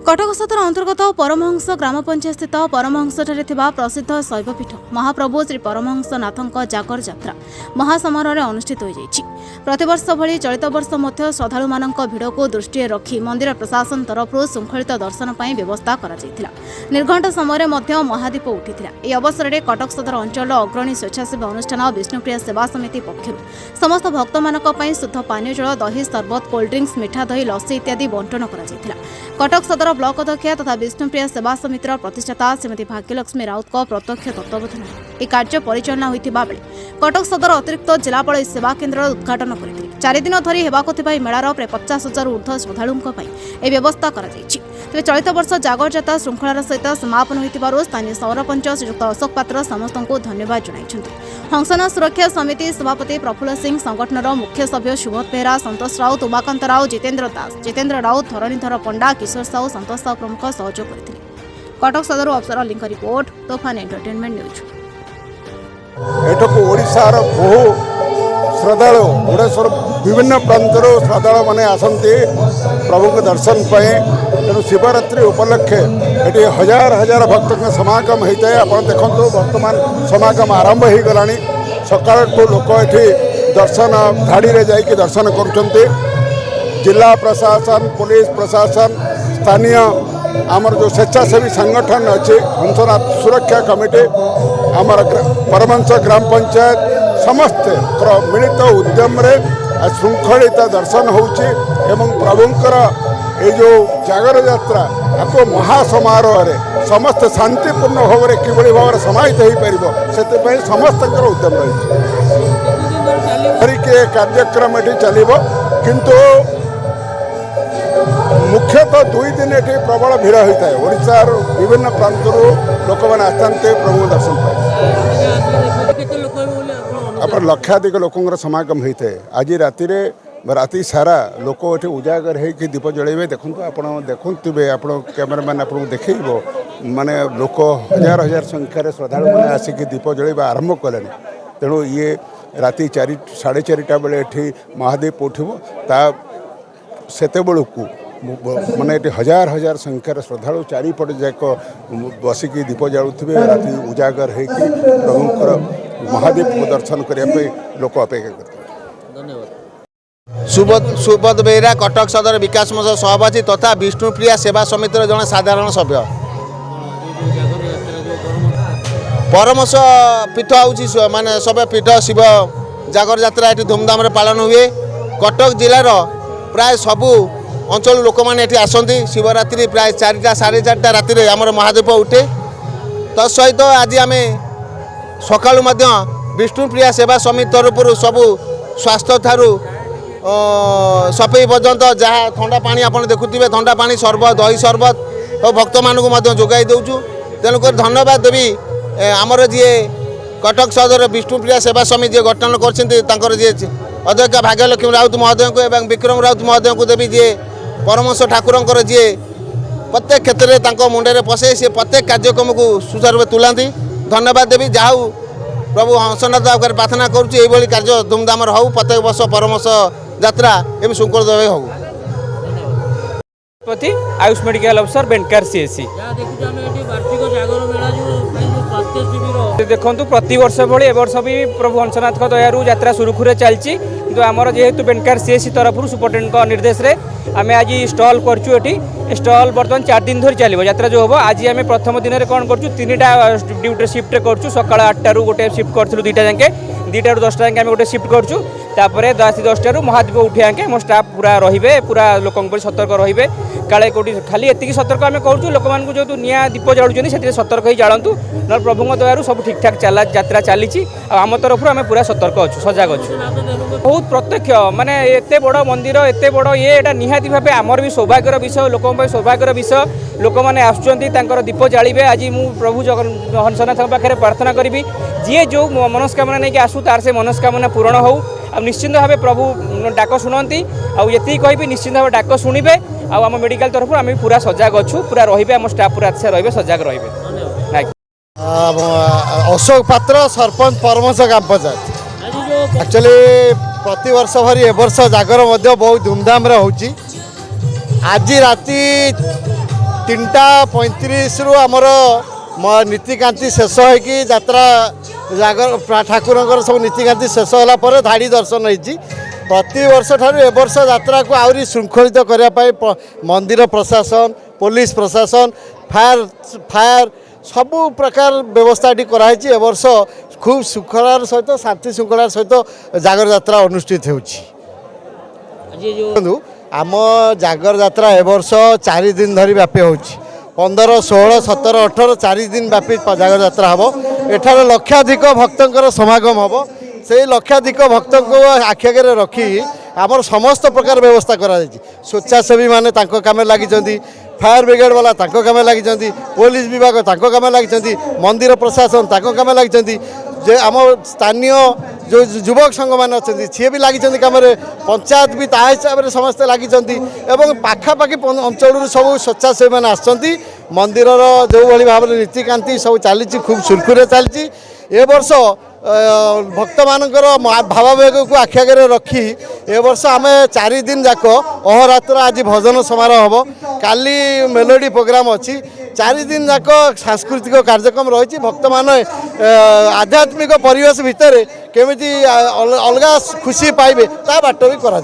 कटक सदर अंतर्गत परमहंस ग्राम पंचायत स्थित परमहंसଠାରେ ଥିବା प्रसिद्ध शैवपीठ महाप्रभु श्री परमहंस नाथଙ୍କ जागर यात्रा महासमारोह अनुष्ठित हो जाइछि। प्रतिवर्ष भली चलित वर्ष मध्य श्रद्धालुमानଙ୍କ भिडको दृष्टि रखी मंदिर प्रशासन तरफରୁ ଶୃଙ୍ଖଳିତ दर्शन ପାଇଁ व्यवस्था करा जायतिला। निर्घंट समय मध्य महादीप उठिथिला। ए अवसर में कटक सदर अंचल अग्रणी स्वेच्छासेवी अनुष्ठान विष्णुप्रिया सेवा समिति पक्षरु समस्त भक्तमानଙ୍କ ପାଇଁ शुद्ध पानीय जल दही शरबत कोल्ड ड्रिंक्स मिठा दही लस्सी इत्यादि बंटन करा जायतिला। कटक सदर ब्लॉक अध्यक्ष तथा विष्णुप्रिया सेवा समितिर प्रतिष्ठाता श्रीमती भाग्यलक्ष्मी राउत प्रत्यक्ष तत्वावधान यह कार्य परिचालना होइतिबा बेले कटक सदर अतिरिक्त जिलापाल सेवा केन्द्र उद्घाटन करथिले। 4 दिन धरी हेबाको थिबा मेलार प्राय 50,000 ऊर्ध्व श्रद्धालुंक पई ए व्यवस्था करा जायछि। तेज चलित वर्ष जागर यात्रा श्रृंखलार सहित समापन होइतिबारु स्थानीय सरपंच श्रीयुक्त अशोक पात्र समस्तଙ୍କୁ धन्यवाद जणाइछन्ति। हंसना सुरक्षा समिति सभापति प्रफुल्ल सिंह, संगठनर मुख्य सभ्य सुबोध बेहरा, संतोष राउत, उमाकांत राव, जितेन्द्र दास, जितेन्द्र राउत, धरणीधर पंडा, किशोर साहू, संतोष साहू प्रमुख सहयोग करथिले। कटक सदर अफसर लिंक रिपोर्ट तोफान एंटरटेनमेंट न्यूज। एठको ओडिशार बहु श्रद्धालु ओडेश्वर विभिन्न प्रांतर श्रद्धालु माने आसंती प्रभु के दर्शन पाए। तेणु शिवरात्रि उपलक्षे ये हजार हजार भक्त समागम होता है। आप देखो बर्तमान समागम आरंभ हो गला सकाल लोक ये दर्शन धाड़ी रे जाइए दर्शन करुँच। जिला प्रशासन, पुलिस प्रशासन, स्थानीय आमर जो स्वेच्छासेवी संगठन अच्छे हंसनाथ सुरक्षा कमिटी, आमर परमहंस ग्राम पंचायत समस्ते मिलित उद्यम रे श्रृंखलित दर्शन होउछि एवं प्रभुंकर ये जो जागर यात्रा आपको महासमारोह रे समस्त शांतिपूर्ण भाव में किभली भाव में समाहित हो पार से समस्त उद्यम रही कार्यक्रम ये चलो किंतु मुख्यतः 2 दिन ये प्रबल भिड़ होता है। ओडिशार विभिन्न प्रांतर लोक मैंने आसते प्रभु दर्शन पाए। लक्षाधिक लोकर समागम होता है। आज राति सारा लोक ये उजागर हो दीप जलैबे। देखो आप देखुवे आप कैमेरामैन आपको देखो माने लोक हजार हजार संख्यार श्रद्धालु मैंने आसिक दीप जलैबा आरंभ कले। तेणु ये राति 4:30 बेले ये महादीप उठब ता सेते बेलू माने ये हजार हजार संख्यार श्रद्धालु चारिपट जाक बसिकी दीप जालुवे। राति उजागर हो प्रभुंकर महादीप दर्शन करने लोक अपेक्षा करते। सुबोध बेहरा कटक सदर विकास मंच सभापति तथा विष्णुप्रिया सेवा समितिर जड़े साधारण सभ्य। परमहंस पीठ हूँ माने सब पीठ शिव जागर यात्रा ये धूमधाम पालन हुए। कटक जिलार प्राय सबू अंचल लोक मैंने आसती। शिवरात्रि प्राय 4टा 4:30 राति आमर महादीप उठे। तत्सहित आज आम सकालू विष्णुप्रिया सेवा समिति तरफ सबू स्वास्थ्य ठारू सफाई पर्यंत जहाँ ठंडा पानी आप देखुवे ठंडा पानी शरबत दही शरबत और भक्त मानू जोगाई देचु। तेणुक धन्यवाद देवी आमर जी कटक सदर विष्णुप्रिया सेवा समिति जी गठन कर अध्यक्ष भाग्यलक्ष्मी राउत महोदय को एवं विक्रम राउत महोदय को देवी जी परमहंस ठाकुर जी प्रत्येक क्षेत्र में मुंडे पशे सी प्रत्येक कार्यक्रम को सुचारू तुलांती। धन्यवाद देवी जाऊ प्रभु हंसनाथ प्रार्थना करुँच कार्य धूमधाम हो प्रत्येक वर्ष परमहंस यात्रा एवं श्रृंखलित भाव हो। आयुष मेडिकल अफसर बेनकार सीएससी देखु प्रति वर्ष भाई ए वर्ष भी प्रभु हंसनाथ दयारू यात्रा सुरुखुरे चलती। किंतु आमर जेहेतु बेनकार सीएससी तरफ सुपरिटेडेंट निर्देश रे आम आज स्टल करछु। स्टल बर्तमान 4 दिन धरी चलो यात्रा जो हम आज आम प्रथम दिन में कौन करूँ 3टा ड्यूटी शिफ्ट करूँ। सकाल 8टारू गोटे शिफ्ट करूँ 2टा जाके 2टारू 10टा जाके आम गोटे शिफ्ट करूँ। तापर राति 10टारू महादीप उठे आके मो स्टाफ पूरा रे पूरा लोक सतर्क रे काले कौटी खाली एति सतर्क आम करूँ। लोक मानक जो निआ दीप जालुं से सतर्क ही जालतु ना प्रभु दयारू सब ठीक ठाक यात्रा चली। आम तरफ आम पूरा सतर्क अच्छु सजग अच्छु। बहुत प्रत्यक्ष माने एते बड़ मंदिर एते बड़ ये निहाती भाव आमर भी सौभाग्यर विषय लोक सौभाग्यर विषय। लोक मैंने आसुँच दीप जालिबे। आज मु प्रभु हंसनाथ पाखे प्रार्थना करी जी जो मनस्कामना नहीं आसू तार से मनस्कामना पूरण हो। निश्चिंत भाव प्रभु डाक शुणती आती कहि निश्चिंत भाव डाक शुणे। आम मेडिकल तरफ आम पूरा सजग अच्छु पूरा रे आम स्टाफ पूरा रे सजग रे। अशोक पात्र सरपंच परमहंस ग्राम पंचायत एक्चुअली प्रति वर्ष भरी ए वर्ष जागर बहुत धूमधाम होची। आज राति 3:35 रु आमर नीतिकांति शेष होगी यात्रा जागर ठाकुर सब नीतिकांति शेष होला धाड़ी दर्शन होती प्रति वर्ष ठारू ए वर्ष यात्रा को आहरी श्रृंखलित करने मंदिर प्रशासन पुलिस प्रशासन फायर सबु प्रकार व्यवस्था कराई ए वर्ष खूब श्रृंखलार सहित शांति श्रृंखलार सहित जागर यात्रा अनुष्ठित होची आम जागर यात्रा ए वर्ष 4 दिन धरी व्यापी होची 15, 16, 17, 18 4 दिन व्यापी जागर यात्रा हम एठार लक्षाधिक भक्तंकर समागम हम से लक्षाधिक भक्त को आखिगे रखी आमर समस्त प्रकार व्यवस्था करा स्वेच्छासेवी माने तांको कामे लगी फायर ब्रिगेड वाला तांको कामे लगी पुलिस विभाग तांको कामे लगी मंदिर प्रशासन तांको कामे लगी जे आम स्थानीय जो युवक संघ मैंने अच्छा सी भी लगी कम पंचायत भी ता हिसाब से समस्ते लगी पाखापाखि अंचल सब स्वेच्छासेवी मैंने आसती मंदिर जो भाव में नीतिकांति सब चली खूब सुरखुरे चलती ए वर्ष भक्त मानकर भावावेग को आखिगे रखी ए वर्ष आम 4 दिन जाक अहोरात्र आज भजन समारोह हम काली मेलोडी प्रोग्राम अच्छी 4 दिन जाक सांस्कृतिक कार्यक्रम रही भक्त मान आध्यात्मिक परिवेश भितर केमी अलग खुशी पाइबे ता बाट भी करा